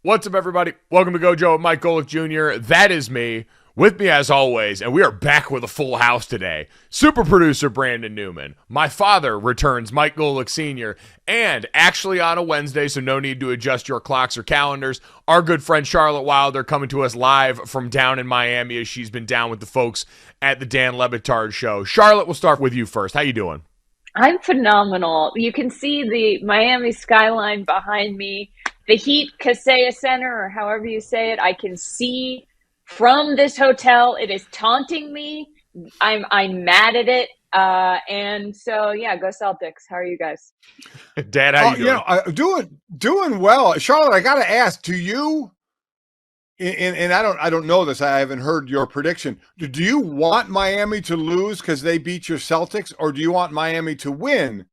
What's up, everybody? Welcome to GoJo with Mike Golic Jr. That is me. With me, as always, and we are back with a full house today. Super producer Brandon Newman. My father returns, Mike Golic Sr. And actually on a Wednesday, so no need to adjust your clocks or calendars, our good friend Charlotte Wilder coming to us live from down in Miami as she's been down with the folks at the Dan Le Batard show. Charlotte, we'll start with you first. How you doing? I'm phenomenal. You can see the Miami skyline behind me. The Heat Kaseya Center, or however you say it, I can see from this hotel. It is taunting me. I'm mad at it. And so, yeah, go Celtics. How are you guys? Dad, how you doing? Doing well. Charlotte, I got to ask, do you, and I don't know this, I haven't heard your prediction. Do you want Miami to lose because they beat your Celtics, or do you want Miami to win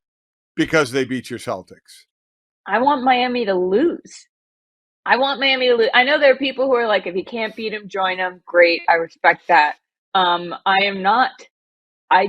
because they beat your Celtics? I want Miami to lose. I want Miami to lose. I know there are people who are like, if you can't beat them, join them. Great. I respect that. I am not. I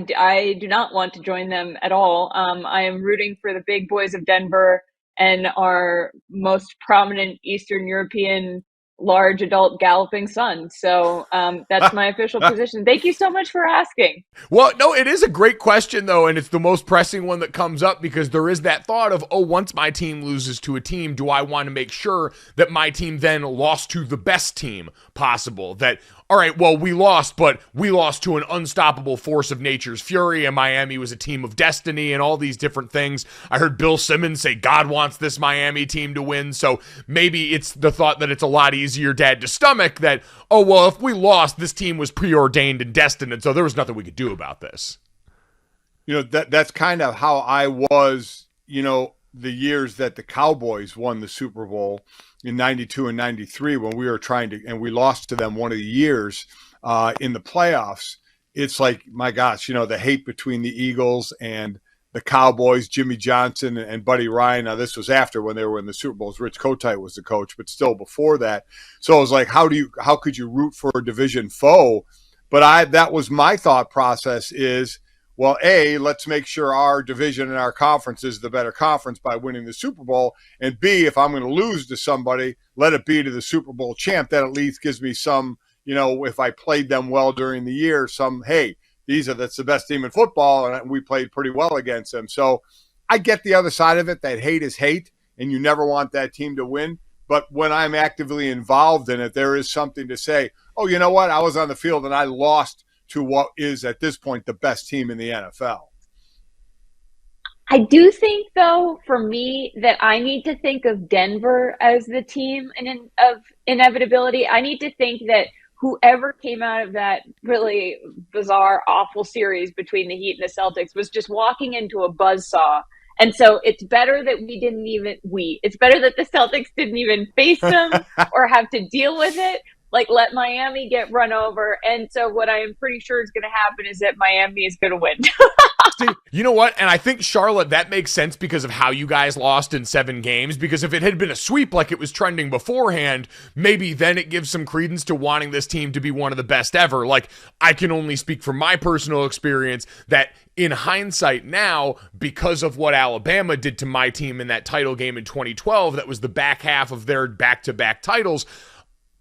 do not want to join them at all. I am rooting for the big boys of Denver and our most prominent Eastern European large adult galloping son. So that's my official position. Thank you so much for asking. Well, no, it is a great question, though, and it's the most pressing one that comes up because there is that thought of, oh, once my team loses to a team, do I want to make sure that my team then lost to the best team possible? That, all right, well, we lost, but we lost to an unstoppable force of nature's fury, and Miami was a team of destiny and all these different things. I heard Bill Simmons say God wants this Miami team to win, so maybe it's the thought that it's a lot easier, Dad, to stomach that, oh, well, if we lost, this team was preordained and destined, and so there was nothing we could do about this. You know, that's kind of how I was, the years that the Cowboys won the Super Bowl in 92 and 93 when we were trying to, and we lost to them one of the years in the playoffs. It's like, my gosh, the hate between the Eagles and the Cowboys, Jimmy Johnson and Buddy Ryan. Now, this was after when they were in the Super Bowls. Rich Kotite was the coach, but still before that. So it was like, how could you root for a division foe? But that was my thought process is, well, A, let's make sure our division and our conference is the better conference by winning the Super Bowl. And B, if I'm going to lose to somebody, let it be to the Super Bowl champ. That at least gives me some, if I played them well during the year, hey, that's the best team in football, and we played pretty well against them. So I get the other side of it, that hate is hate, and you never want that team to win. But when I'm actively involved in it, there is something to say, oh, you know what? I was on the field and I lost to what is at this point the best team in the NFL. I do think, though, for me, that I need to think of Denver as the team of inevitability. I need to think that whoever came out of that really bizarre, awful series between the Heat and the Celtics was just walking into a buzzsaw. And so it's better that it's better that the Celtics didn't even face them or have to deal with it. Like, let Miami get run over. And so what I am pretty sure is going to happen is that Miami is going to win. See, you know what? And I think, Charlotte, that makes sense because of how you guys lost in 7 games. Because if it had been a sweep like it was trending beforehand, maybe then it gives some credence to wanting this team to be one of the best ever. Like, I can only speak from my personal experience that in hindsight now, because of what Alabama did to my team in that title game in 2012, that was the back half of their back-to-back titles,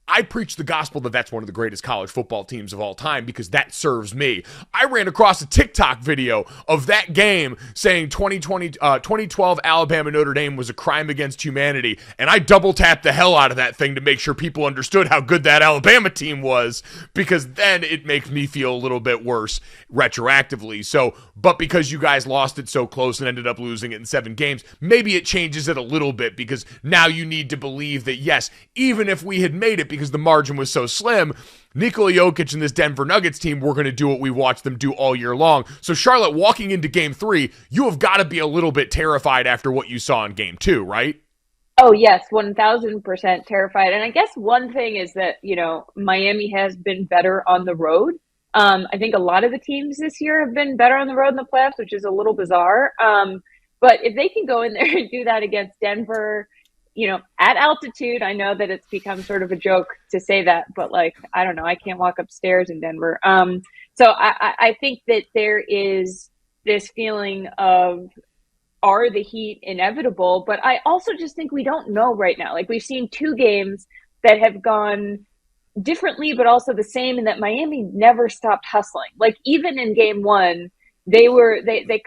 I preach the gospel that that's one of the greatest college football teams of all time because that serves me. I ran across a TikTok video of that game saying 2012 Alabama Notre Dame was a crime against humanity, and I double tapped the hell out of that thing to make sure people understood how good that Alabama team was, because then it makes me feel a little bit worse retroactively. So, but because you guys lost it so close and ended up losing it in 7 games, maybe it changes it a little bit because now you need to believe that, yes, even if we had made it because the margin was so slim, Nikola Jokic and this Denver Nuggets team were going to do what we watched them do all year long. So, Charlotte, walking into Game 3, you have got to be a little bit terrified after what you saw in Game 2, right? Oh, yes, 1,000% terrified. And I guess one thing is that, Miami has been better on the road. I think a lot of the teams this year have been better on the road in the playoffs, which is a little bizarre. But if they can go in there and do that against Denver, at altitude, I know that it's become sort of a joke to say that, but I don't know, I can't walk upstairs in Denver. So I think that there is this feeling of are the Heat inevitable? But I also just think we don't know right now. Like, we've seen two games that have gone differently, but also the same, in that Miami never stopped hustling. Like, even in game one, they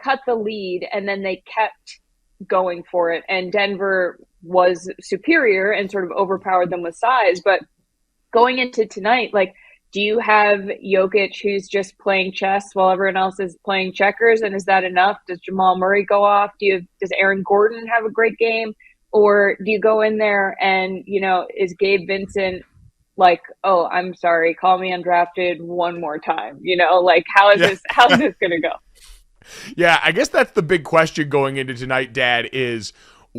cut the lead and then they kept going for it. And Denver was superior and sort of overpowered them with size. But going into tonight, like, do you have Jokic who's just playing chess while everyone else is playing checkers? And is that enough? Does Jamal Murray go off? Does Aaron Gordon have a great game? Or do you go in there and, is Gabe Vincent like, oh, I'm sorry, call me undrafted one more time? Like, how's this going to go? Yeah, I guess that's the big question going into tonight, Dad, is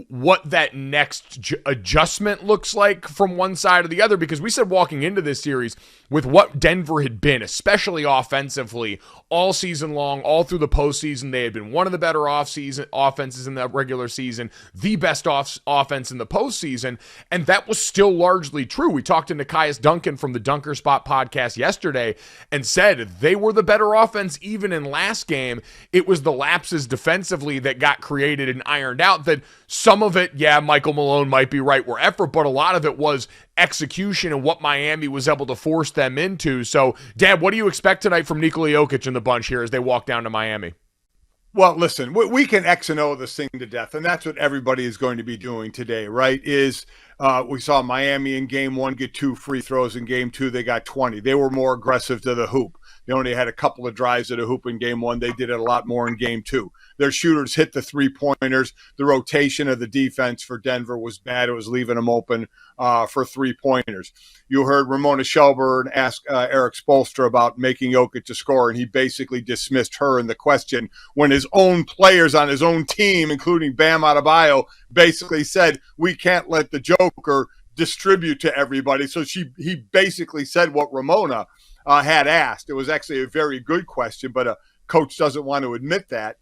what that next adjustment looks like from one side or the other, because we said walking into this series, with what Denver had been, especially offensively, all season long, all through the postseason, they had been one of the better offenses in the regular season, the best offense in the postseason, and that was still largely true. We talked to Nekias Duncan from the Dunker Spot podcast yesterday and said they were the better offense even in last game. It was the lapses defensively that got created and ironed out. That some of it, yeah, Michael Malone might be right, were effort, but a lot of it was execution and what Miami was able to force them into. So, Dad, what do you expect tonight from Nikola Jokic and the bunch here as they walk down to Miami? Well, listen, we can X and O this thing to death, and that's what everybody is going to be doing today, right? We saw Miami in game one get 2 free throws. In game two, they got 20. They were more aggressive to the hoop. They only had a couple of drives at a hoop in game one. They did it a lot more in game two. Their shooters hit the three-pointers. The rotation of the defense for Denver was bad. It was leaving them open for three-pointers. You heard Ramona Shelburne ask Eric Spoelstra about making Jokic a scorer, and he basically dismissed her in the question when his own players on his own team, including Bam Adebayo, basically said, we can't let the Joker distribute to everybody. So he basically said what Ramona had asked. It was actually a very good question, but a coach doesn't want to admit that.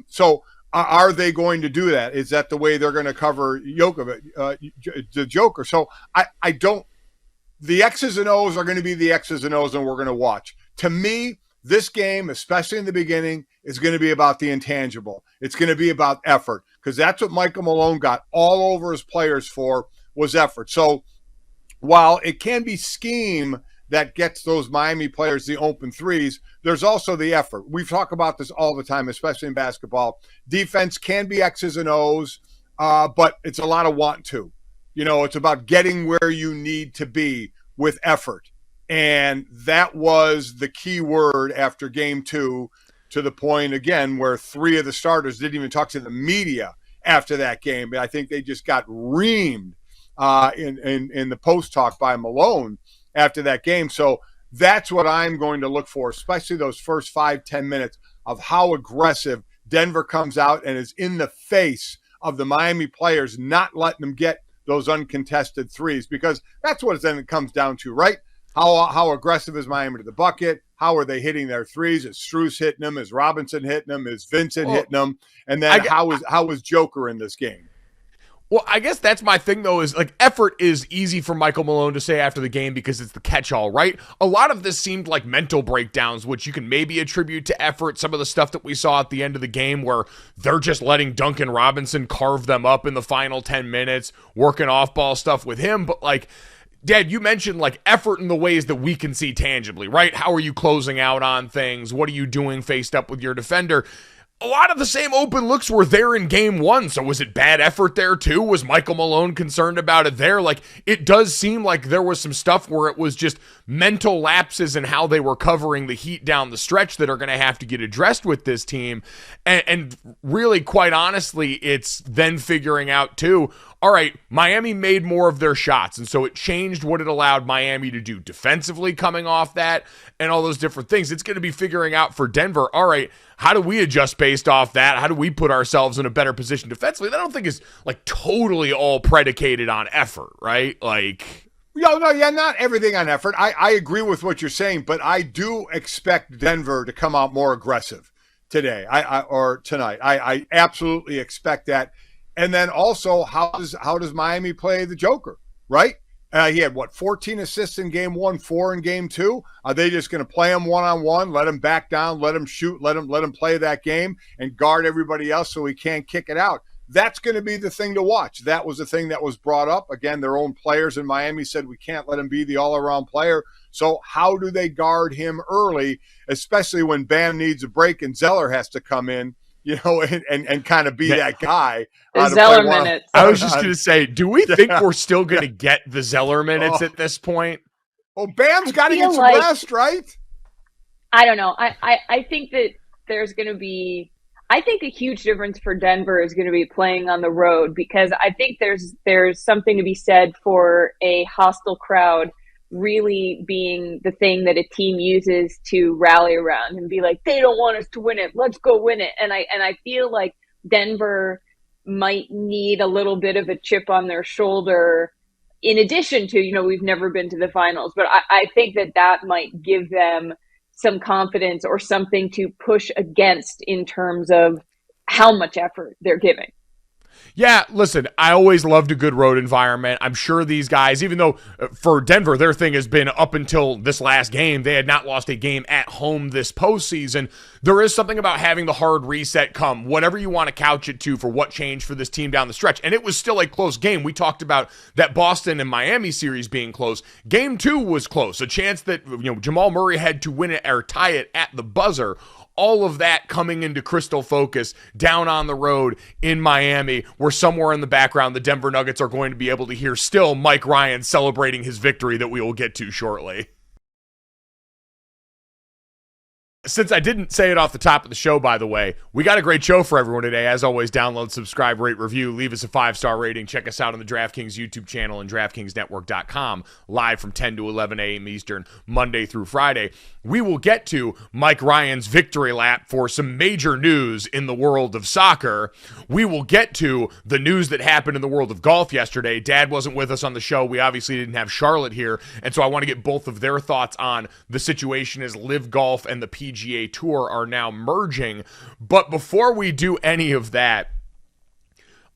So are they going to do that? Is that the way they're going to cover the Joker? So I don't. The X's and O's are going to be the X's and O's, and we're going to watch. To me, this game, especially in the beginning, is going to be about the intangible. It's going to be about effort, because that's what Michael Malone got all over his players for, was effort. So while it can be scheme that gets those Miami players the open threes, there's also the effort. We've talked about this all the time, especially in basketball. Defense can be X's and O's, but it's a lot of want to. It's about getting where you need to be with effort. And that was the key word after game two, to the point, again, where 3 of the starters didn't even talk to the media after that game. I think they just got reamed in the post talk by Malone after that game. So that's what I'm going to look for, especially those first 5-10 minutes, of how aggressive Denver comes out and is in the face of the Miami players, not letting them get those uncontested threes, because that's what it comes down to, right? How aggressive is Miami to the bucket? How are they hitting their threes? Is Strus hitting them? Is Robinson hitting them? Is Vincent hitting them? And then how is Joker in this game? Well, I guess that's my thing, though, is like effort is easy for Michael Malone to say after the game because it's the catch-all, right? A lot of this seemed like mental breakdowns, which you can maybe attribute to effort. Some of the stuff that we saw at the end of the game where they're just letting Duncan Robinson carve them up in the final 10 minutes, working off-ball stuff with him. But, like, Dad, you mentioned, like, effort in the ways that we can see tangibly, right? How are you closing out on things? What are you doing faced up with your defender? A lot of the same open looks were there in game one. So was it bad effort there too? Was Michael Malone concerned about it there? Like, it does seem like there was some stuff where it was just mental lapses in how they were covering the Heat down the stretch that are going to have to get addressed with this team. And really, quite honestly, it's then figuring out too, all right, Miami made more of their shots, and so it changed what it allowed Miami to do defensively coming off that and all those different things. It's going to be figuring out for Denver, all right, how do we adjust based off that? How do we put ourselves in a better position defensively? That I don't think is like totally all predicated on effort, right? Like, not everything on effort. I agree with what you're saying, but I do expect Denver to come out more aggressive today or tonight. I absolutely expect that. And then also, how does Miami play the Joker, right? He had 14 assists in game 1, 4 in game 2. Are they just going to play him one-on-one, let him back down, let him shoot, let him play that game and guard everybody else so he can't kick it out? That's going to be the thing to watch. That was the thing that was brought up. Again, their own players in Miami said we can't let him be the all-around player. So how do they guard him early, especially when Bam needs a break and Zeller has to come in, and kind of be that guy. The Zeller minutes. I was just going to say, do we think we're still going to get the Zeller minutes at this point? Well, Bam's got to get some rest, right? I don't know. I think that there's going to be – I think a huge difference for Denver is going to be playing on the road, because I think there's something to be said for a hostile crowd really being the thing that a team uses to rally around and be like, they don't want us to win it, let's go win it. And I feel like Denver might need a little bit of a chip on their shoulder, in addition to, we've never been to the finals, but I think that might give them some confidence or something to push against in terms of how much effort they're giving. Yeah, listen, I always loved a good road environment. I'm sure these guys, even though for Denver, their thing has been up until this last game, they had not lost a game at home this postseason. There is something about having the hard reset come, whatever you want to couch it to, for what changed for this team down the stretch. And it was still a close game. We talked about that Boston and Miami series being close. Game 2 was close. A chance that Jamal Murray had to win it or tie it at the buzzer. All of that coming into crystal focus down on the road in Miami, where somewhere in the background, the Denver Nuggets are going to be able to hear still Mike Ryan celebrating his victory that we will get to shortly. Since I didn't say it off the top of the show, by the way, we got a great show for everyone today. As always, download, subscribe, rate, review, leave us a 5-star rating. Check us out on the DraftKings YouTube channel and DraftKingsNetwork.com, live from 10 to 11 a.m. Eastern, Monday through Friday. We will get to Mike Ryan's victory lap for some major news in the world of soccer. We will get to the news that happened in the world of golf yesterday. Dad wasn't with us on the show. We obviously didn't have Charlotte here, and so I want to get both of their thoughts on the situation as LIV Golf and the PGA Tour are now merging. But before we do any of that,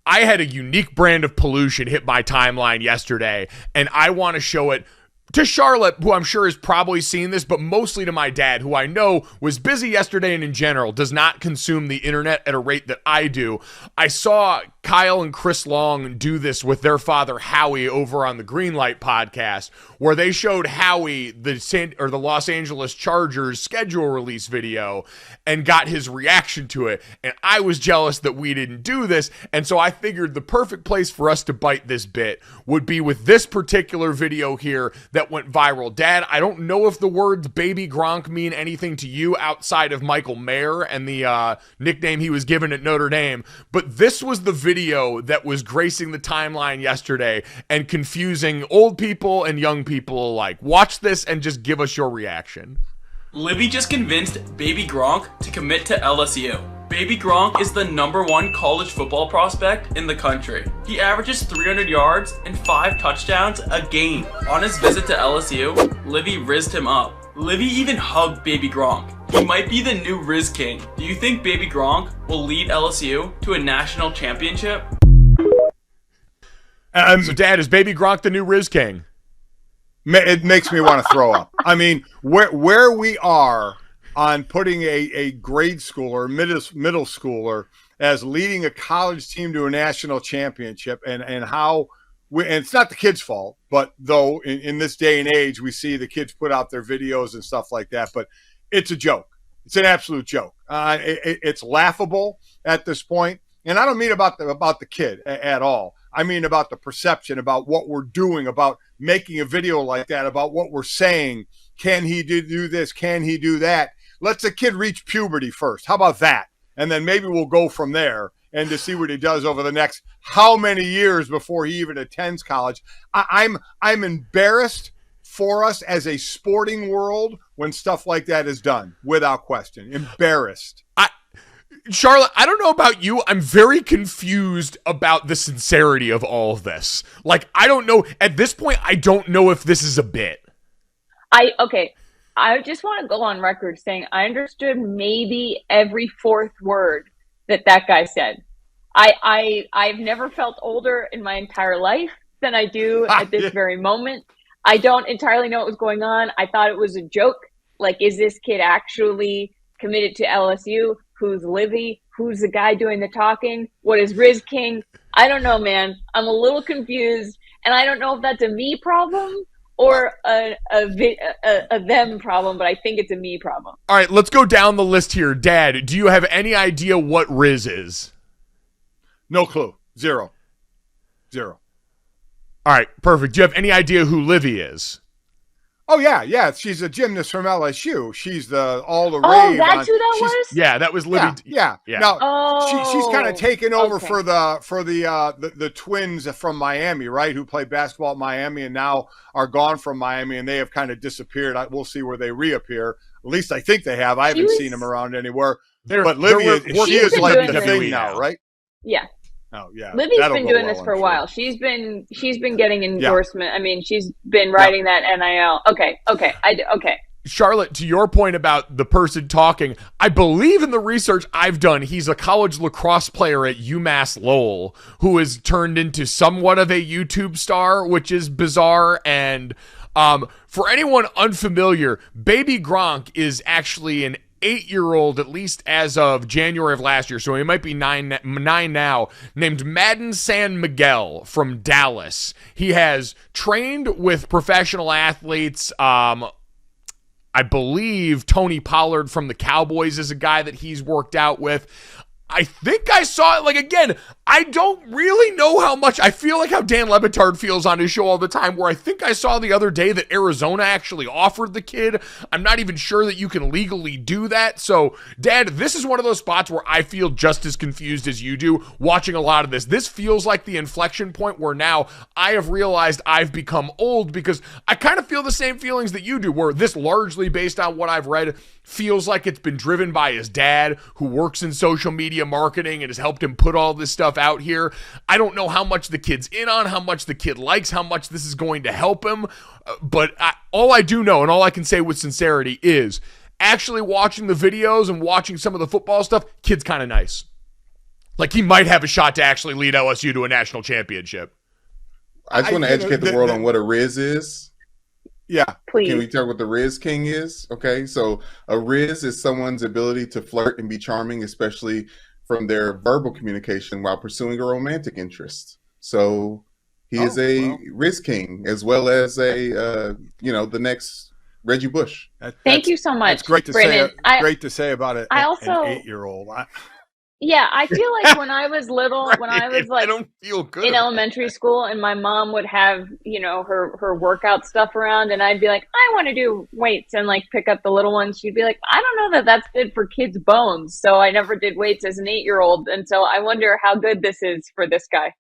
I had a unique brand of pollution hit my timeline yesterday, and I want to show it to Charlotte, who I'm sure has probably seen this, but mostly to my dad, who I know was busy yesterday and in general does not consume the internet at a rate that I do. I saw Kyle and Chris Long do this with their father Howie over on the Greenlight podcast, where they showed Howie the Los Angeles Chargers schedule release video and got his reaction to it. And I was jealous that we didn't do this, and so I figured the perfect place for us to bite this bit would be with this particular video here that went viral. Dad, I don't know if the words Baby Gronk mean anything to you outside of Michael Mayer and the nickname he was given at Notre Dame, but this was the video that was gracing the timeline yesterday and confusing old people and young people alike. Watch this and just give us your reaction. Lizzy just convinced Baby Gronk to commit to LSU. Baby Gronk is the #1 college football prospect in the country. He averages 300 yards and 5 touchdowns a game. On his visit to LSU, Lizzy rizzed him up. Lizzy even hugged Baby Gronk. He might be the new Riz King. Do you think Baby Gronk will lead LSU to a national championship? So, Dad, is Baby Gronk the new Riz King? It makes me want to throw up. I mean, where we are on putting a grade schooler, middle schooler, as leading a college team to a national championship, and how and it's not the kids' fault, but though in this day and age we see the kids put out their videos and stuff like that, but it's a joke. It's an absolute joke. It's laughable at this point, and I don't mean about the kid at all. I mean about the perception, about what we're doing, about making a video like that, about what we're saying. Can he do this? Can he do that? Let's the kid reach puberty first. How about that? And then maybe we'll go from there and to see what he does over the next how many years before he even attends college. I'm embarrassed for us as a sporting world when stuff like that is done, without question. Embarrassed. Charlotte, I don't know about you. I'm very confused about the sincerity of all of this. Like, I don't know. At this point, I don't know if this is a bit. Okay. I just want to go on record saying I understood maybe every fourth word that guy said. I've never felt older in my entire life. than I do at this very moment. I don't entirely know what was going on. I thought it was a joke. Like, is this kid actually committed to LSU? Who's Livy? Who's the guy doing the talking? What is Riz King? I don't know, man. I'm a little confused, and I don't know if that's a me problem or a them problem, but I think it's a me problem. All right, let's go down the list here. Dad, do you have any idea what Riz is? No clue. Zero. All right, perfect. Do you have any idea who Livy is? Oh, yeah. She's a gymnast from LSU. She's all the rave. Oh, that's who that was? Yeah, that was Livy. Yeah. Now, she's kind of taken over for the twins from Miami, right, who played basketball at Miami and now are gone from Miami, and they have kind of disappeared. We'll see where they reappear. At least I think they have. I haven't seen them around anywhere. But Livy, she is like the thing now, right? Yeah. Oh yeah, Livy's been doing this for a while. She's been getting endorsement. Yeah. I mean, she's been writing that NIL. Okay. Charlotte, to your point about the person talking, I believe in the research I've done, he's a college lacrosse player at UMass Lowell who has turned into somewhat of a YouTube star, which is bizarre. And for anyone unfamiliar, Baby Gronk is actually an 8-year-old, at least as of January of last year, so he might be nine now, named Madden San Miguel from Dallas. He has trained with professional athletes. I believe Tony Pollard from the Cowboys is a guy that he's worked out with. I think I saw it, like, again, I don't really know how much. I feel like how Dan Le Batard feels on his show all the time, where I think I saw the other day that Arizona actually offered the kid. I'm not even sure that you can legally do that. So, Dad, this is one of those spots where I feel just as confused as you do watching a lot of this. This feels like the inflection point where now I have realized I've become old, because I kind of feel the same feelings that you do, where this, largely based on what I've read, feels like it's been driven by his dad, who works in social media marketing and has helped him put all this stuff out here. I don't know how much the kid's in on, how much the kid likes, how much this is going to help him. But all I do know, and all I can say with sincerity, is actually watching the videos and watching some of the football stuff, kid's kind of nice. Like, he might have a shot to actually lead LSU to a national championship. I just want to educate the world on what a Riz is. Yeah. Please. Can we talk what the Riz King is? Okay, so a Riz is someone's ability to flirt and be charming, especially from their verbal communication while pursuing a romantic interest. So he is a Riz King, as well as the next Reggie Bush. Thank you so much. It's great to Brandon. Great to say about it. I also, an 8-year-old. Yeah, I feel like when I was little, when I was like I don't feel good in elementary school, and my mom would have, her workout stuff around, and I'd be like, I want to do weights and like pick up the little ones. She'd be like, I don't know that that's good for kids' bones. So I never did weights as an 8-year-old. And so I wonder how good this is for this guy.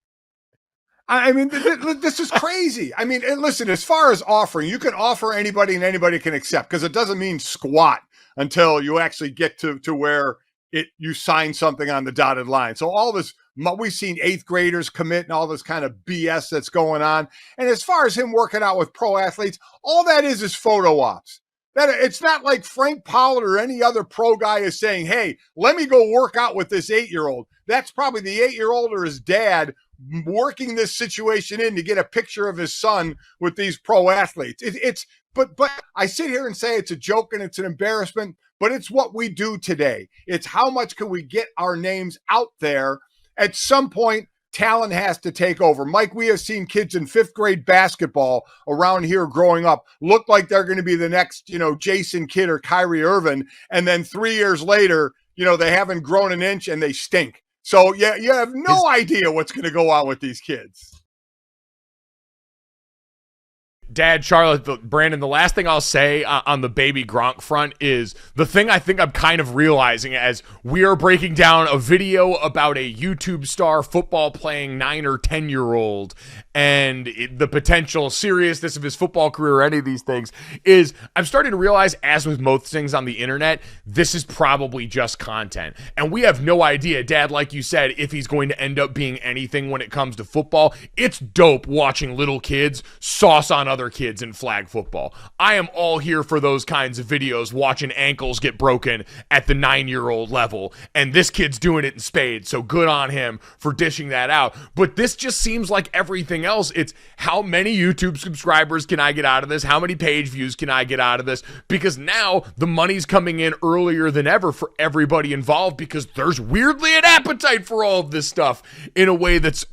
I mean, this is crazy. I mean, and listen, as far as offering, you can offer anybody and anybody can accept, because it doesn't mean squat until you actually get to where you sign something on the dotted line. So all this, we've seen 8th graders commit and all this kind of BS that's going on. And as far as him working out with pro athletes, all that is photo ops. That it's not like Frank Pollard or any other pro guy is saying, hey, let me go work out with this 8-year-old. That's probably the 8-year-old or his dad working this situation in to get a picture of his son with these pro athletes. But I sit here and say it's a joke and it's an embarrassment, but it's what we do today. It's how much can we get our names out there. At some point, talent has to take over. Mike, we have seen kids in 5th grade basketball around here growing up look like they're going to be the next, Jason Kidd or Kyrie Irving. And then 3 years later, they haven't grown an inch and they stink. So yeah, you have no idea what's going to go on with these kids. Dad, Charlotte, Brandon, the last thing I'll say on the Baby Gronk front is the thing I think I'm kind of realizing as we are breaking down a video about a YouTube star football playing 9 or 10-year-old and the potential seriousness of his football career or any of these things is I'm starting to realize, as with most things on the internet, this is probably just content. And we have no idea, Dad, like you said, if he's going to end up being anything when it comes to football. It's dope watching little kids sauce on other kids in flag football. I am all here for those kinds of videos, watching ankles get broken at the 9-year-old level, and this kid's doing it in spades, so good on him for dishing that out. But this just seems like everything anything else, it's how many YouTube subscribers can I get out of this? How many page views can I get out of this? Because now the money's coming in earlier than ever for everybody involved, because there's weirdly an appetite for all of this stuff in a way that's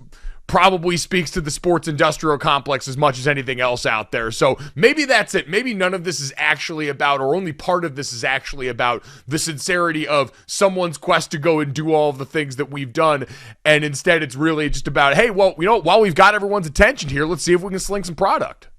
probably speaks to the sports industrial complex as much as anything else out there. So maybe that's it. Maybe none of this is actually about, or only part of this is actually about, the sincerity of someone's quest to go and do all of the things that we've done. And instead it's really just about, hey, well, while we've got everyone's attention here, let's see if we can sling some product.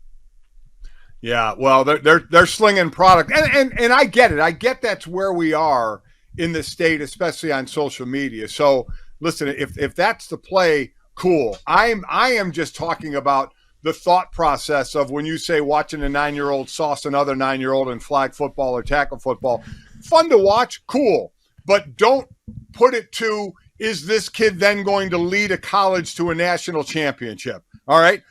Yeah, well, they're slinging product. And I get it. I get that's where we are in the state, especially on social media. So listen, if that's the play, cool. I am just talking about the thought process of when you say watching a 9-year-old sauce another 9-year-old in flag football or tackle football. Fun to watch, cool. But don't put it to, is this kid then going to lead a college to a national championship? All right?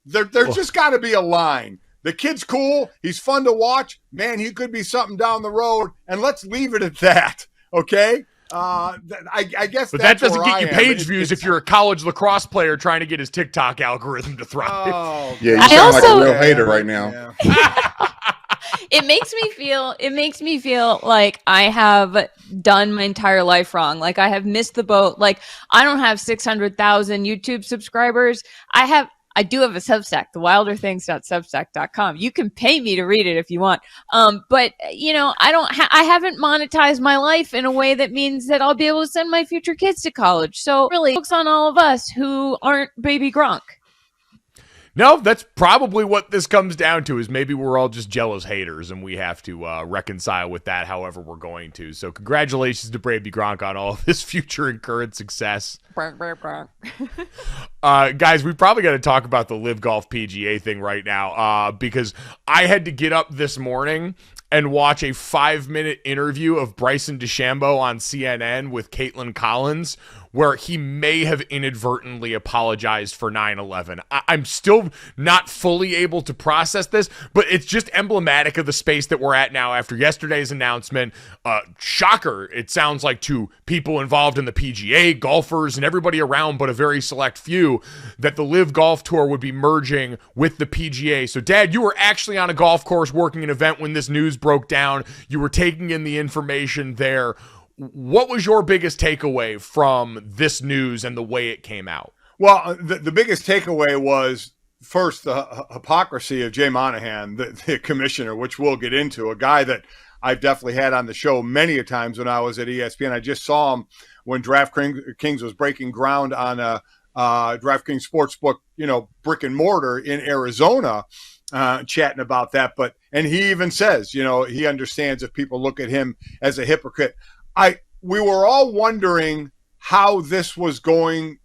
There's just got to be a line. The kid's cool. He's fun to watch. Man, he could be something down the road. And let's leave it at that, okay? I guess, but that doesn't get you page views if you're a college lacrosse player trying to get his TikTok algorithm to thrive. Oh, yeah, you sound like a real hater right now. Yeah. It makes me feel like I have done my entire life wrong. Like I have missed the boat. Like I don't have 600,000 YouTube subscribers. I do have a Substack, thewilderthings.substack.com. You can pay me to read it if you want. But I haven't monetized my life in a way that means that I'll be able to send my future kids to college. So really, focus on all of us who aren't Baby Gronk. No, that's probably what this comes down to, is maybe we're all just jealous haters and we have to reconcile with that however we're going to. So congratulations to Baby Gronk on all of his future and current success. Guys, we probably got to talk about the LIV Golf PGA thing right now because I had to get up this morning and watch a 5-minute interview of Bryson DeChambeau on CNN with Caitlin Collins, where he may have inadvertently apologized for 9/11. I'm still not fully able to process this, but it's just emblematic of the space that we're at now after yesterday's announcement. Shocker, it sounds like, to people involved in the PGA, golfers, and everybody around, but a very select few, that the LIV Golf Tour would be merging with the PGA. So, Dad, you were actually on a golf course working an event when this news broke down. You were taking in the information there. What was your biggest takeaway from this news and the way it came out? Well, the biggest takeaway was, first, the hypocrisy of Jay Monahan, the commissioner, which we'll get into, a guy that I've definitely had on the show many a times when I was at ESPN. I just saw him when DraftKings was breaking ground on a DraftKings Sportsbook, brick and mortar in Arizona, chatting about that. And he even says, he understands if people look at him as a hypocrite. We were all wondering how this was going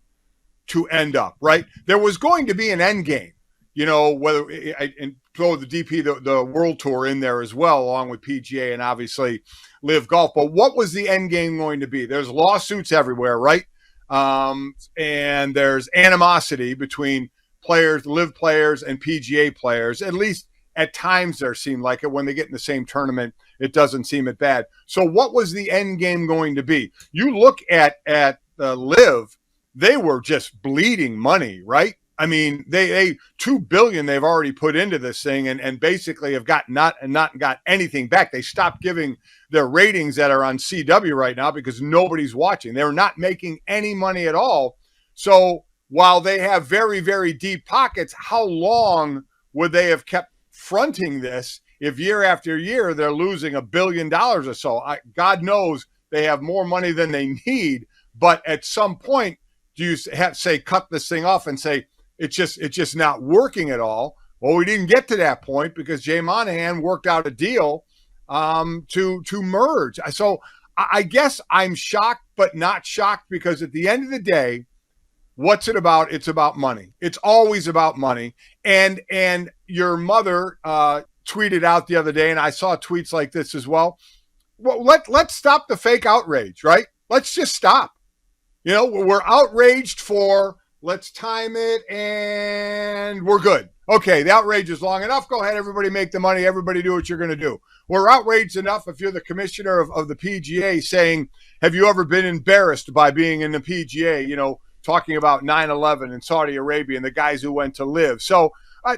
to end up, right? There was going to be an end game, whether and throw the DP, the World Tour in there as well, along with PGA and obviously LIV Golf. But what was the end game going to be? There's lawsuits everywhere, right? And there's animosity between players, LIV players and PGA players. At least at times there seemed like it. When they get in the same tournament, it doesn't seem it bad. So what was the end game going to be? You look at LIV, they were just bleeding money, right? I mean, they $2 billion they've already put into this thing and basically have not got anything back. They stopped giving their ratings that are on CW right now because nobody's watching. They're not making any money at all. So while they have very, very deep pockets, how long would they have kept fronting this if year after year they're losing $1 billion or so? God knows they have more money than they need, but at some point, do you have to say cut this thing off and say it's just not working at all? Well, we didn't get to that point because Jay Monahan worked out a deal to merge. So I guess I'm shocked, but not shocked, because at the end of the day, what's it about? It's about money. It's always about money. And your mother tweeted out the other day, and I saw tweets like this as well. Well, let's stop the fake outrage, right? Let's just stop. We're outraged for, let's time it, and we're good. Okay, the outrage is long enough. Go ahead, everybody make the money. Everybody do what you're going to do. We're outraged enough if you're the commissioner of the PGA saying, have you ever been embarrassed by being in the PGA, talking about 9/11 in Saudi Arabia and the guys who went to LIV. So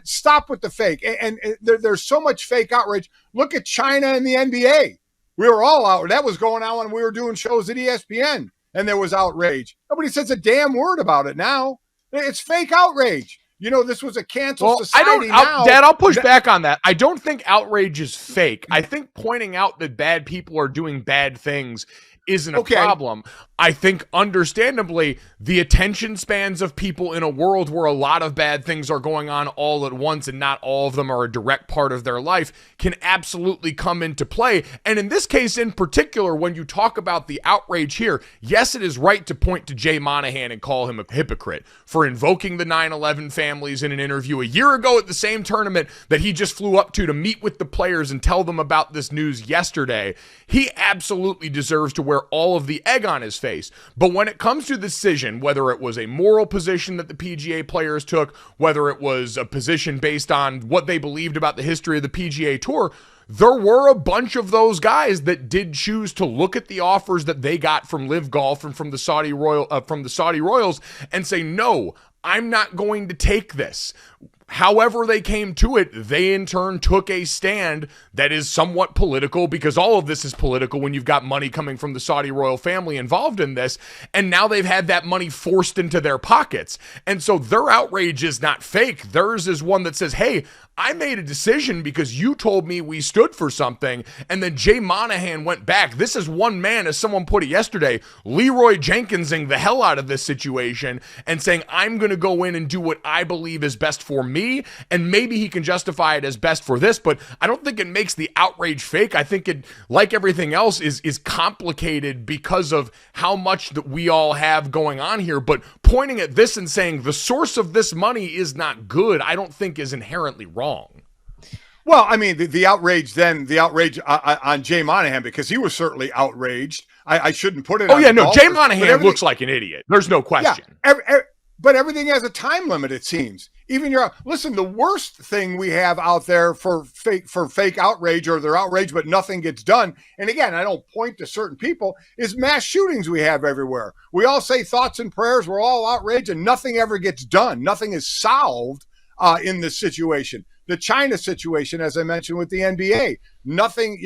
stop with the fake. And there's so much fake outrage. Look at China and the NBA. We were all out. That was going on when we were doing shows at ESPN, and there was outrage. Nobody says a damn word about it now. It's fake outrage. This was a canceled society now. Dad, I'll push back on that. I don't think outrage is fake. I think pointing out that bad people are doing bad things isn't a problem. I think, understandably, the attention spans of people in a world where a lot of bad things are going on all at once and not all of them are a direct part of their life can absolutely come into play. And in this case in particular, when you talk about the outrage here, yes, it is right to point to Jay Monahan and call him a hypocrite for invoking the 9/11 families in an interview a year ago at the same tournament that he just flew up to meet with the players and tell them about this news yesterday. He absolutely deserves to wear all of the egg on his face. But when it comes to the decision, whether it was a moral position that the PGA players took, whether it was a position based on what they believed about the history of the PGA Tour, there were a bunch of those guys that did choose to look at the offers that they got from LIV Golf and from the Saudi Royals and say, no, I'm not going to take this. However they came to it, they in turn took a stand that is somewhat political, because all of this is political when you've got money coming from the Saudi royal family involved in this, and now they've had that money forced into their pockets. And so their outrage is not fake. Theirs is one that says, hey, I made a decision because you told me we stood for something, and then Jay Monahan went back. This is one man, as someone put it yesterday, Leroy Jenkinsing the hell out of this situation and saying, I'm going to go in and do what I believe is best for me, and maybe he can justify it as best for this, but I don't think it makes the outrage fake. I think it, like everything else, is complicated because of how much that we all have going on here, but pointing at this and saying the source of this money is not good, I don't think is inherently wrong. Well, I mean, the outrage on Jay Monahan, because he was certainly outraged. I shouldn't put it on Jay golfers, Monahan looks like an idiot. There's no question. Yeah, but everything has a time limit, it seems. Even listen, the worst thing we have out there for fake outrage, or they're outraged but nothing gets done, and again, I don't point to certain people, is mass shootings we have everywhere. We all say thoughts and prayers, we're all outraged, and nothing ever gets done. Nothing is solved in this situation. The China situation, as I mentioned with the NBA, nothing,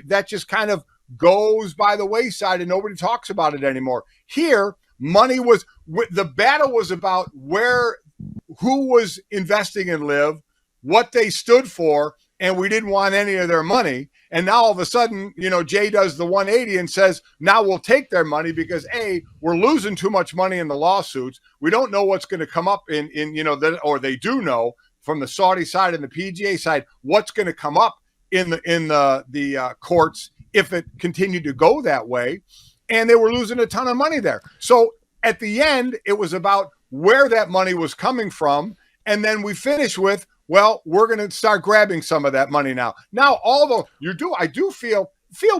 that just kind of goes by the wayside and nobody talks about it anymore. Here, the battle was about who was investing in LIV, what they stood for, and we didn't want any of their money. And now all of a sudden, Jay does the 180 and says, now we'll take their money because we're losing too much money in the lawsuits. We don't know what's going to come up or they do know from the Saudi side and the PGA side, what's going to come up in the courts if it continued to go that way. And they were losing a ton of money there. So at the end, it was about where that money was coming from. And then we finish with, well, we're going to start grabbing some of that money now. Now, although I do feel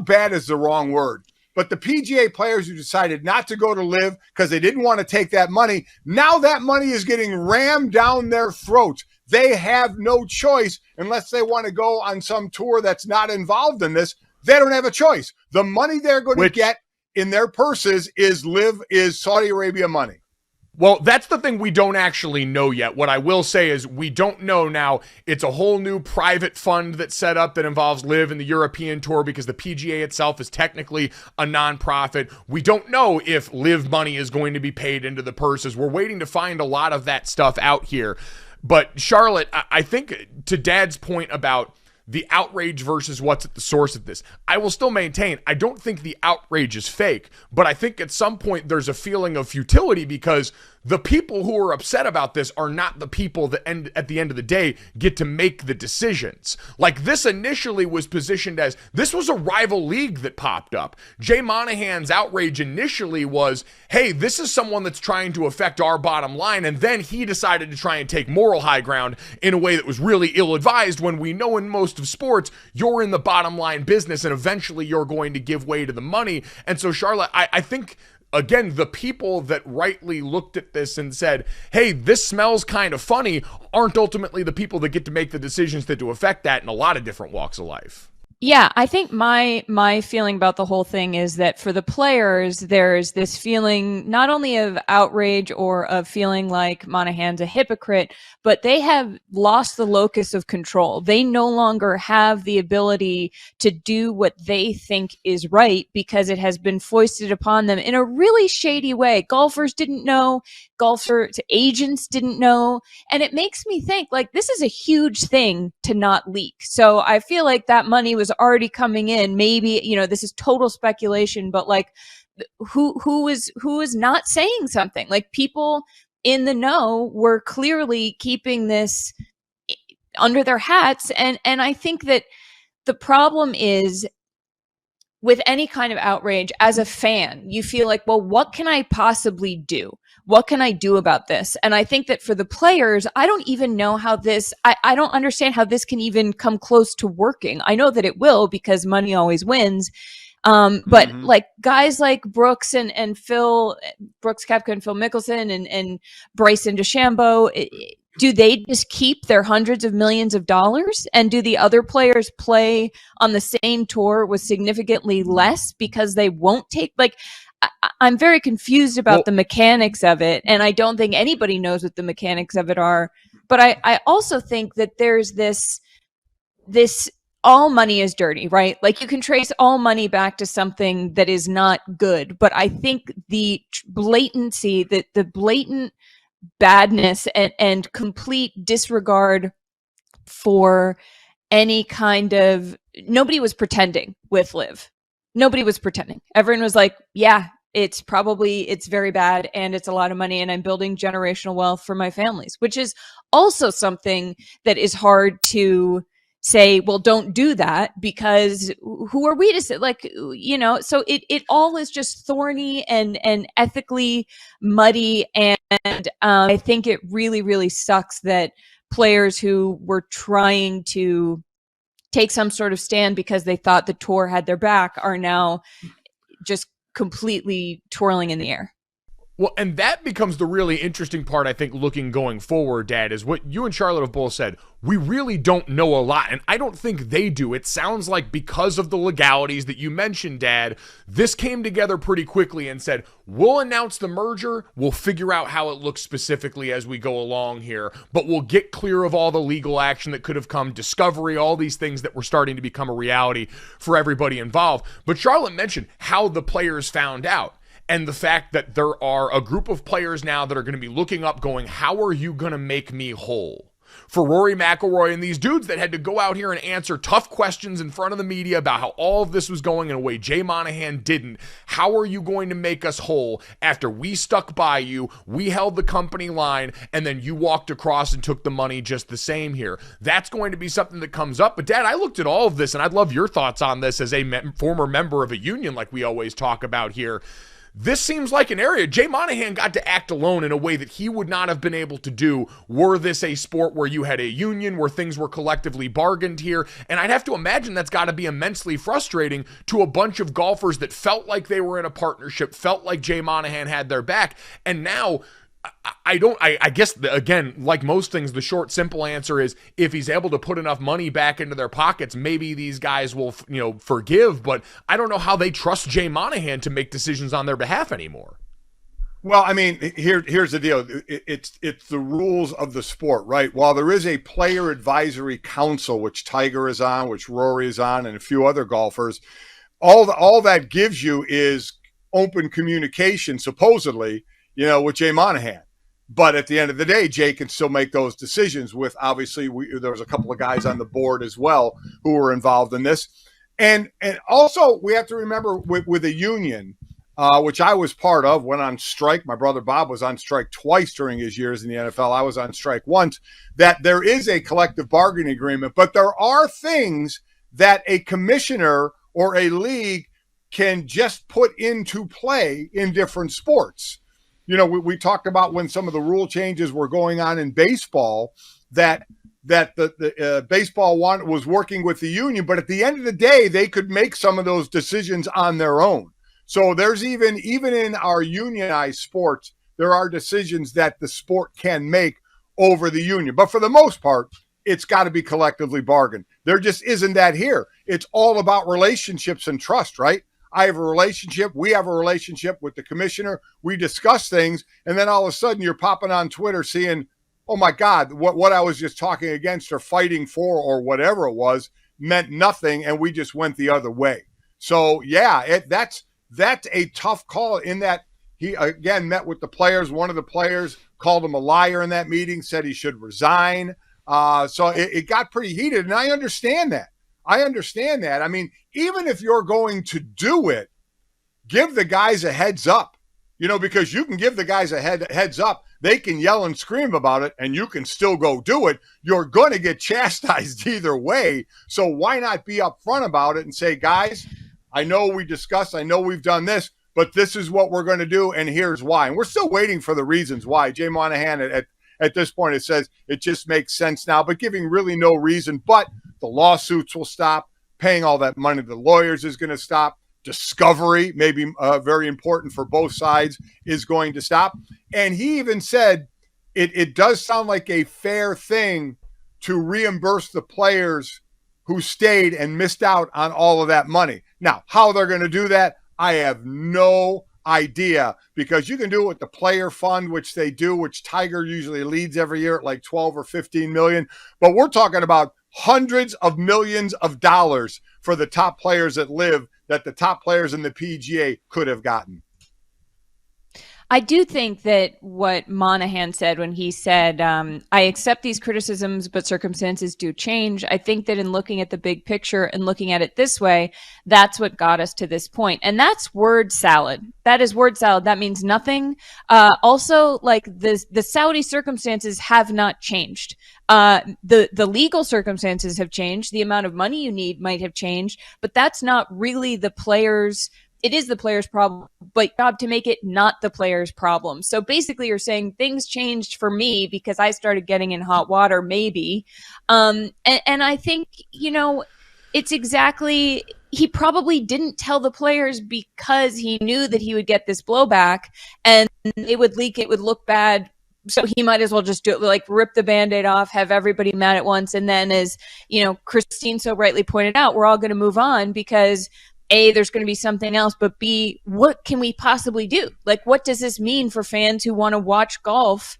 bad is the wrong word, but the PGA players who decided not to go to LIV because they didn't want to take that money, now that money is getting rammed down their throats. They have no choice unless they want to go on some tour that's not involved in this. They don't have a choice. The money they're going to get in their purses is Saudi Arabia money. Well, that's the thing we don't actually know yet. What I will say is we don't know now. It's a whole new private fund that's set up that involves LIV and the European Tour because the PGA itself is technically a nonprofit. We don't know if LIV money is going to be paid into the purses. We're waiting to find a lot of that stuff out here. But Charlotte, I think to Dad's point about the outrage versus what's at the source of this, I will still maintain I don't think the outrage is fake, but I think at some point there's a feeling of futility because the people who are upset about this are not the people that at the end of the day get to make the decisions. Like this initially was positioned as this was a rival league that popped up. Jay Monahan's outrage initially was, hey, this is someone that's trying to affect our bottom line, and then he decided to try and take moral high ground in a way that was really ill-advised when we know in most of sports you're in the bottom line business and eventually you're going to give way to the money. And so Charlotte, I think again, the people that rightly looked at this and said, hey, this smells kind of funny, aren't ultimately the people that get to make the decisions that do affect that in a lot of different walks of life. Yeah, I think my feeling about the whole thing is that for the players, there's this feeling not only of outrage or of feeling like Monahan's a hypocrite, but they have lost the locus of control. They no longer have the ability to do what they think is right because it has been foisted upon them in a really shady way. Golfers didn't know, golfers agents didn't know, and it makes me think like this is a huge thing to not leak. So I feel like that money was already coming in. Maybe, this is total speculation, but like who is not saying something? Like people in the know were clearly keeping this under their hats. And I think that the problem is with any kind of outrage as a fan, you feel like, well, what can I possibly do? What can I do about this? And I think that for the players, I don't even know how this, I don't understand how this can even come close to working. I know that it will because money always wins. But like guys like Brooks and Phil, Brooks Koepka and Phil Mickelson and Bryson DeChambeau, do they just keep their hundreds of millions of dollars? And do the other players play on the same tour with significantly less because they won't take, like, I'm very confused about the mechanics of it. And I don't think anybody knows what the mechanics of it are. But I also think that there's this all money is dirty, right? Like you can trace all money back to something that is not good. But I think the blatancy, the blatant badness and complete disregard for any kind of, nobody was pretending with LIV. Nobody was pretending. Everyone was like, yeah, it's very bad and it's a lot of money and I'm building generational wealth for my families, which is also something that is hard to say, well, don't do that because who are we to say, like, so it all is just thorny and ethically muddy. And I think it really, really sucks that players who were trying to take some sort of stand because they thought the tour had their back are now just completely twirling in the air. Well, and that becomes the really interesting part, I think, looking going forward, Dad, is what you and Charlotte have both said. We really don't know a lot, and I don't think they do. It sounds like because of the legalities that you mentioned, Dad, this came together pretty quickly and said, we'll announce the merger, we'll figure out how it looks specifically as we go along here, but we'll get clear of all the legal action that could have come, discovery, all these things that were starting to become a reality for everybody involved. But Charlotte mentioned how the players found out. And the fact that there are a group of players now that are going to be looking up going, how are you going to make me whole? For Rory McIlroy and these dudes that had to go out here and answer tough questions in front of the media about how all of this was going in a way Jay Monahan didn't. How are you going to make us whole after we stuck by you, we held the company line, and then you walked across and took the money just the same here? That's going to be something that comes up. But Dad, I looked at all of this, and I'd love your thoughts on this as a former member of a union like we always talk about here. This seems like an area Jay Monahan got to act alone in a way that he would not have been able to do were this a sport where you had a union, where things were collectively bargained here. And I'd have to imagine that's got to be immensely frustrating to a bunch of golfers that felt like they were in a partnership, felt like Jay Monahan had their back. And now I guess, again, like most things, the short, simple answer is if he's able to put enough money back into their pockets, maybe these guys will, forgive. But I don't know how they trust Jay Monahan to make decisions on their behalf anymore. Well, I mean, here's the deal. It's the rules of the sport, right? While there is a player advisory council, which Tiger is on, which Rory is on, and a few other golfers, all that gives you is open communication, supposedly, with Jay Monahan. But at the end of the day, Jay can still make those decisions with, obviously, there was a couple of guys on the board as well who were involved in this. And also, we have to remember with a union, which I was part of, went on strike. My brother Bob was on strike twice during his years in the NFL. I was on strike once, that there is a collective bargaining agreement. But there are things that a commissioner or a league can just put into play in different sports. We talked about when some of the rule changes were going on in baseball, that the baseball one was working with the union, but at the end of the day, they could make some of those decisions on their own. So there's even in our unionized sports, there are decisions that the sport can make over the union. But for the most part, it's got to be collectively bargained. There just isn't that here. It's all about relationships and trust, right? I have a relationship. We have a relationship with the commissioner. We discuss things. And then all of a sudden you're popping on Twitter seeing, oh my God, what I was just talking against or fighting for or whatever it was meant nothing. And we just went the other way. So yeah, that's a tough call in that he again met with the players. One of the players called him a liar in that meeting, said he should resign. So it got pretty heated. And I understand that. I mean, even if you're going to do it, give the guys a heads up, because you can give the guys a heads up. They can yell and scream about it and you can still go do it. You're going to get chastised either way. So why not be upfront about it and say, guys, I know we discussed, I know we've done this, but this is what we're going to do. And here's why. And we're still waiting for the reasons why. Jay Monahan at this point, it says it just makes sense now, but giving really no reason. But the lawsuits will stop. Paying all that money to the lawyers is going to stop. Discovery, maybe very important for both sides, is going to stop. And he even said it does sound like a fair thing to reimburse the players who stayed and missed out on all of that money. Now, how they're going to do that, I have no idea, because you can do it with the player fund, which they do, which Tiger usually leads every year at like 12 or 15 million. But we're talking about hundreds of millions of dollars for the top players at LIV that the top players in the PGA could have gotten. I do think that what Monahan said when he said, I accept these criticisms, but circumstances do change. I think that in looking at the big picture and looking at it this way, that's what got us to this point. And that's word salad. That is word salad. That means nothing. Also, like the Saudi circumstances have not changed. The legal circumstances have changed. The amount of money you need might have changed, but that's not really the players. It is the player's problem, but job to make it not the player's problem. So basically you're saying things changed for me because I started getting in hot water, maybe. And I think, it's exactly, he probably didn't tell the players because he knew that he would get this blowback and it would leak, it would look bad. So he might as well just do it, like rip the Band-Aid off, have everybody mad at once. And then as, Christine so rightly pointed out, we're all going to move on because A, there's going to be something else, but B, what can we possibly do? Like, what does this mean for fans who want to watch golf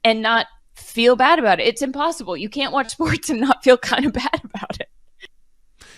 and not feel bad about it? It's impossible. You can't watch sports and not feel kind of bad about it.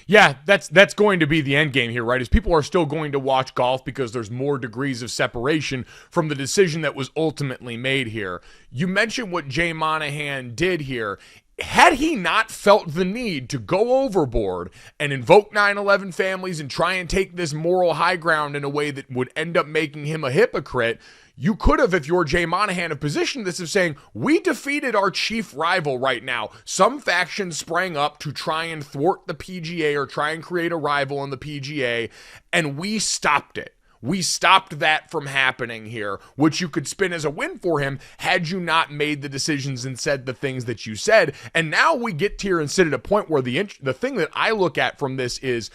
Yeah, that's going to be the end game here, right? Is people are still going to watch golf because there's more degrees of separation from the decision that was ultimately made here. You mentioned what Jay Monahan did here. Had he not felt the need to go overboard and invoke 9/11 families and try and take this moral high ground in a way that would end up making him a hypocrite, you could have, if you're Jay Monahan, have positioned this of saying, we defeated our chief rival right now. Some faction sprang up to try and thwart the PGA or try and create a rival in the PGA, and we stopped it. We stopped that from happening here, which you could spin as a win for him had you not made the decisions and said the things that you said. And now we get here and sit at a point where the thing that I look at from this is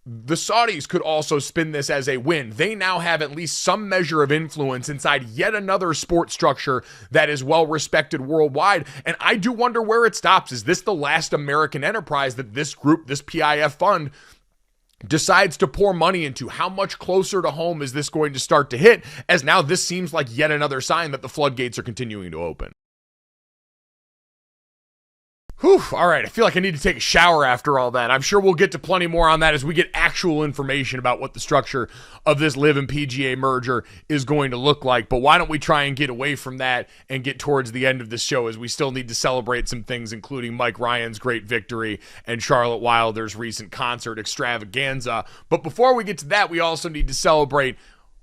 the Saudis could also spin this as a win. They now have at least some measure of influence inside yet another sports structure that is well respected worldwide. And I do wonder where it stops. Is this the last American enterprise that this group, this PIF fund, decides to pour money into? How much closer to home is this going to start to hit, as now this seems like yet another sign that the floodgates are continuing to open? Whew, all right, I feel like I need to take a shower after all that. I'm sure we'll get to plenty more on that as we get actual information about what the structure of this LIV and PGA merger is going to look like. But why don't we try and get away from that and get towards the end of the show, as we still need to celebrate some things, including Mike Ryan's great victory and Charlotte Wilder's recent concert extravaganza. But before we get to that, we also need to celebrate,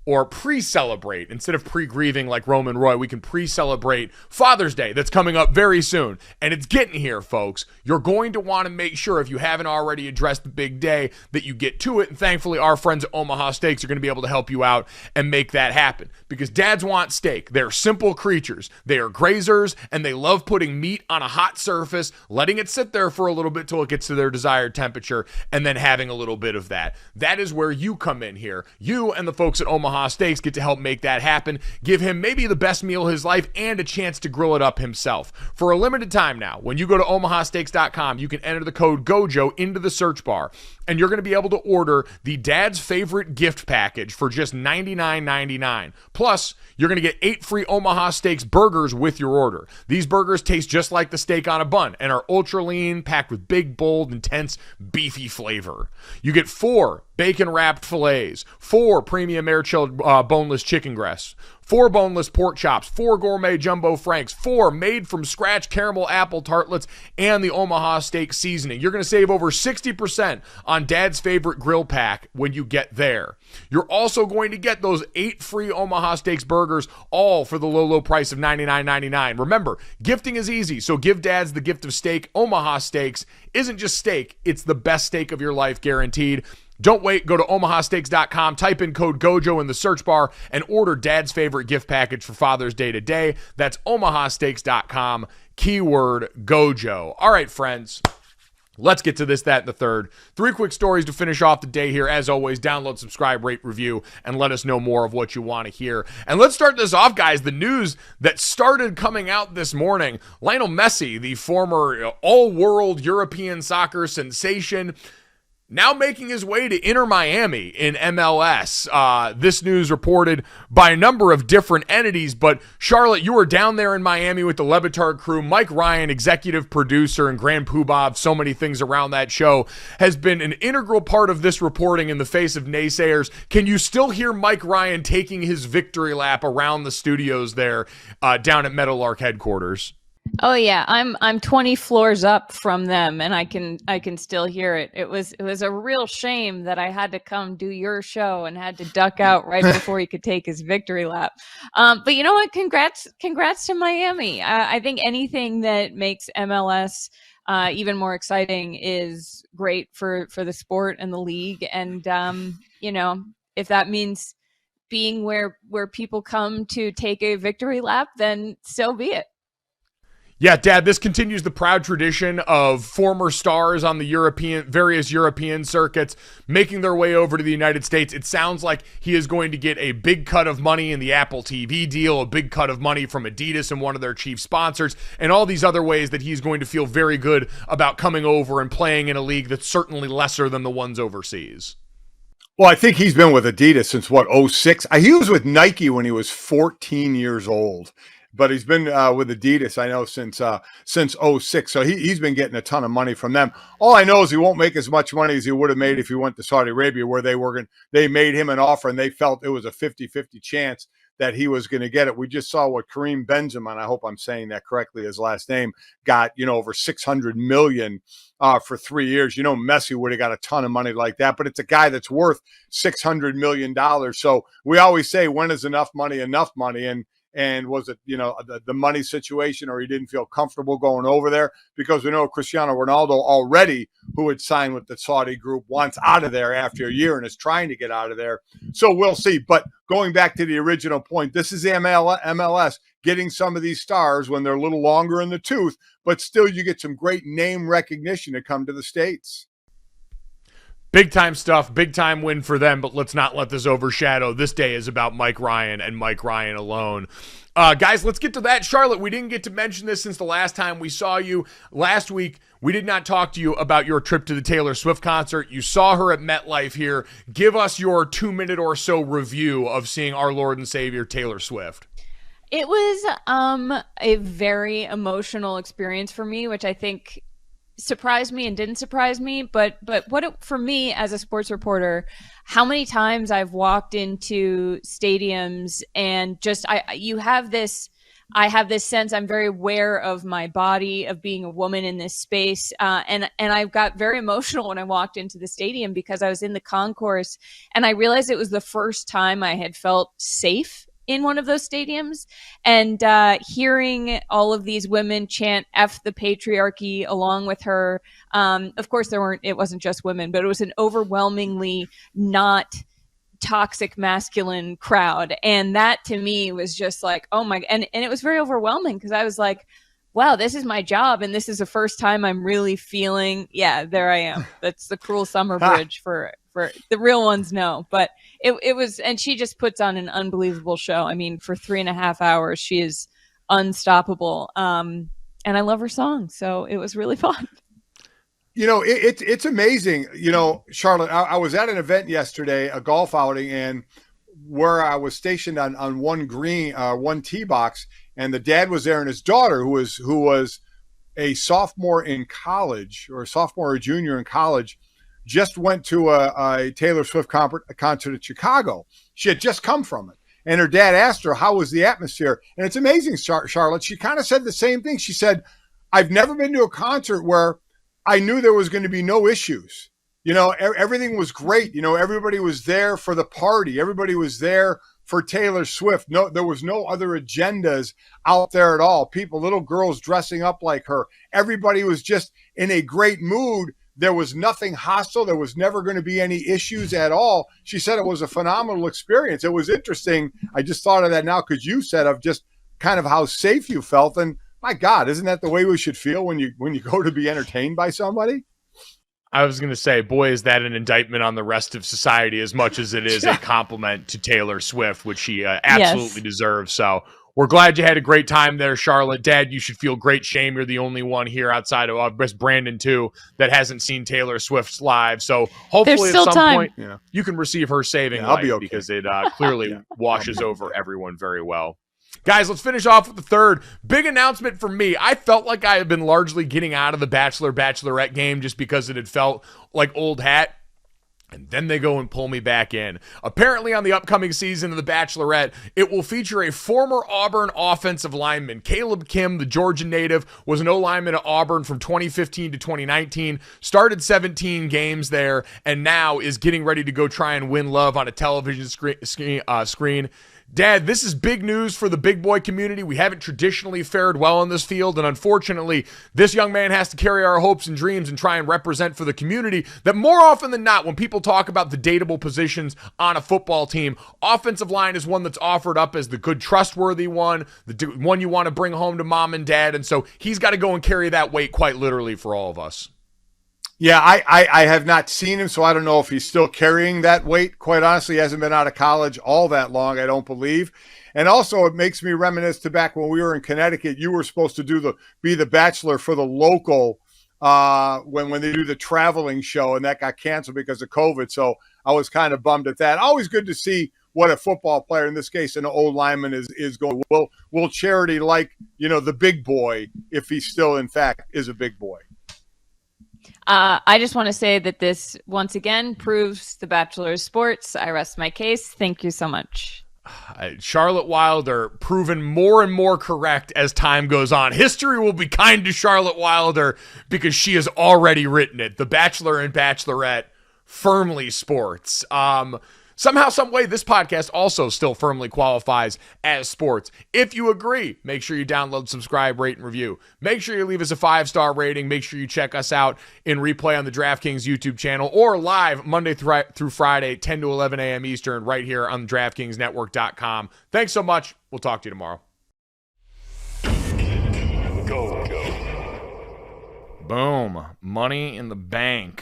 or pre-celebrate. Instead of pre-grieving like Roman Roy, we can pre-celebrate Father's Day that's coming up very soon. And it's getting here, folks. You're going to want to make sure, if you haven't already addressed the big day, that you get to it. And thankfully, our friends at Omaha Steaks are going to be able to help you out and make that happen. Because dads want steak. They're simple creatures. They are grazers, and they love putting meat on a hot surface, letting it sit there for a little bit till it gets to their desired temperature, and then having a little bit of that. That is where you come in here. You and the folks at Omaha Omaha Steaks get to help make that happen. Give him maybe the best meal of his life and a chance to grill it up himself. For a limited time now, when you go to omahasteaks.com, you can enter the code GOJO into the search bar, and you're going to be able to order the Dad's Favorite gift package for just $99.99. Plus, you're going to get 8 free Omaha Steaks burgers with your order. These burgers taste just like the steak on a bun and are ultra lean, packed with big, bold, intense, beefy flavor. You get 4 bacon-wrapped fillets, 4 premium air-chilled boneless chicken breasts, 4 boneless pork chops, 4 gourmet jumbo franks, 4 made-from-scratch caramel apple tartlets, and the Omaha Steak seasoning. You're going to save over 60% on Dad's Favorite grill pack when you get there. You're also going to get those 8 free Omaha Steaks burgers, all for the low, low price of $99.99. Remember, gifting is easy, so give dads the gift of steak. Omaha Steaks isn't just steak, it's the best steak of your life, guaranteed. Don't wait. Go to omahasteaks.com, type in code GOJO in the search bar, and order Dad's Favorite gift package for Father's Day today. That's omahasteaks.com, keyword GOJO. All right, friends. Let's get to this, that, and the third. 3 quick stories to finish off the day here. As always, download, subscribe, rate, review, and let us know more of what you want to hear. And let's start this off, guys. The news that started coming out this morning. Lionel Messi, the former all-world European soccer sensation, now making his way to Inter Miami in MLS. This news reported by a number of different entities, but Charlotte, you were down there in Miami with the Le Batard crew. Mike Ryan, executive producer and grand poobah of so many things around that show, has been an integral part of this reporting in the face of naysayers. Can you still hear Mike Ryan taking his victory lap around the studios there down at Meadowlark headquarters? Oh yeah, I'm 20 floors up from them, and I can still hear it. It was a real shame that I had to come do your show and had to duck out right before he could take his victory lap. But you know what? Congrats to Miami. I think anything that makes MLS even more exciting is great for the sport and the league. And you know, if that means being where people come to take a victory lap, then so be it. Yeah, Dad, this continues the proud tradition of former stars on the various European circuits making their way over to the United States. It sounds like he is going to get a big cut of money in the Apple TV deal, a big cut of money from Adidas and one of their chief sponsors, and all these other ways that he's going to feel very good about coming over and playing in a league that's certainly lesser than the ones overseas. Well, I think he's been with Adidas since, 06? He was with Nike when he was 14 years old. But he's been with Adidas, I know, since 06. So he's been getting a ton of money from them. All I know is he won't make as much money as he would have made if he went to Saudi Arabia, where they made him an offer and they felt it was a 50-50 chance that he was going to get it. We just saw what Kareem Benzema, and I hope I'm saying that correctly, his last name, got, over $600 million for 3 years. Messi would have got a ton of money like that, but it's a guy that's worth $600 million. So we always say, when is enough money enough money? And was it, the money situation, or he didn't feel comfortable going over there? Because we know Cristiano Ronaldo already, who had signed with the Saudi group, wants out of there after a year and is trying to get out of there. So we'll see. But going back to the original point, this is the MLS getting some of these stars when they're a little longer in the tooth, but still you get some great name recognition to come to the States. Big time stuff, big time win for them, but let's not let this overshadow. This day is about Mike Ryan and Mike Ryan alone. Guys, let's get to that. Charlotte, we didn't get to mention this since the last time we saw you. Last week, we did not talk to you about your trip to the Taylor Swift concert. You saw her at MetLife here. Give us your 2-minute or so review of seeing our Lord and Savior Taylor Swift. It was a very emotional experience for me, which I think surprised me and didn't surprise me, but for me as a sports reporter, how many times I've walked into stadiums and just I have this sense, I'm very aware of my body, of being a woman in this space, and I got very emotional when I walked into the stadium because I was in the concourse and I realized it was the first time I had felt safe in one of those stadiums, and hearing all of these women chant "F the patriarchy" along with her. Of course, it wasn't just women, but it was an overwhelmingly not toxic masculine crowd. And that to me was just like, oh my, and it was very overwhelming because I was like, wow, this is my job. And this is the first time I'm really feeling, yeah, there I am. That's the cruel summer bridge for the real ones know. But it was, and she just puts on an unbelievable show. I mean, for 3.5 hours, she is unstoppable. And I love her song. So it was really fun. You know, it's amazing. You know, Charlotte, I was at an event yesterday, a golf outing, and where I was stationed on one green, one tee box, and the dad was there, and his daughter, who was a sophomore in college, or a sophomore or junior in college, just went to a Taylor Swift concert in Chicago. She had just come from it. And her dad asked her, how was the atmosphere? And it's amazing, Charlotte. She kind of said the same thing. She said, I've never been to a concert where I knew there was going to be no issues. You know, everything was great. You know, everybody was there for the party. Everybody was there for Taylor Swift. No, there was no other agendas out there at all. People, little girls dressing up like her. Everybody was just in a great mood. There was nothing hostile. There was never going to be any issues at all. She said it was a phenomenal experience. It was interesting. I just thought of that now because you said of just kind of how safe you felt. And my God, isn't that the way we should feel when you go to be entertained by somebody? I was going to say, boy, is that an indictment on the rest of society as much as it is a compliment to Taylor Swift, which she absolutely deserves. So we're glad you had a great time there, Charlotte. Dad, you should feel great shame. You're the only one here outside of Brandon, too, that hasn't seen Taylor Swift's live. So hopefully at some point you can receive her saving light, I'll be okay, because it clearly washes over everyone very well. Guys, let's finish off with the third. Big announcement for me. I felt like I had been largely getting out of the Bachelorette game just because it had felt like old hat. And then they go and pull me back in. Apparently on the upcoming season of The Bachelorette, it will feature a former Auburn offensive lineman. Kaleb Kim, the Georgia native, was an O-lineman at Auburn from 2015 to 2019, started 17 games there, and now is getting ready to go try and win love on a television screen. Dad, this is big news for the big boy community. We haven't traditionally fared well in this field, and unfortunately, this young man has to carry our hopes and dreams and try and represent for the community that more often than not, when people talk about the dateable positions on a football team, offensive line is one that's offered up as the good, trustworthy one, the one you want to bring home to mom and dad, and so he's got to go and carry that weight quite literally for all of us. Yeah, I have not seen him, so I don't know if he's still carrying that weight. Quite honestly, he hasn't been out of college all that long, I don't believe. And also, it makes me reminisce to back when we were in Connecticut. You were supposed to be the bachelor for the local when they do the traveling show, and that got canceled because of COVID. So I was kind of bummed at that. Always good to see what a football player, in this case, an old lineman, is going. Will Charity like, the big boy, if he still, in fact, is a big boy? I just want to say that this, once again, proves the Bachelor of Sports. I rest my case. Thank you so much. Charlotte Wilder proven more and more correct as time goes on. History will be kind to Charlotte Wilder because she has already written it. The Bachelor and Bachelorette, firmly sports. Somehow, some way, this podcast also still firmly qualifies as sports. If you agree, make sure you download, subscribe, rate, and review. Make sure you leave us a 5-star rating. Make sure you check us out in replay on the DraftKings YouTube channel or live Monday through Friday, 10 to 11 a.m. Eastern, right here on DraftKingsNetwork.com. Thanks so much. We'll talk to you tomorrow. Boom. Money in the bank.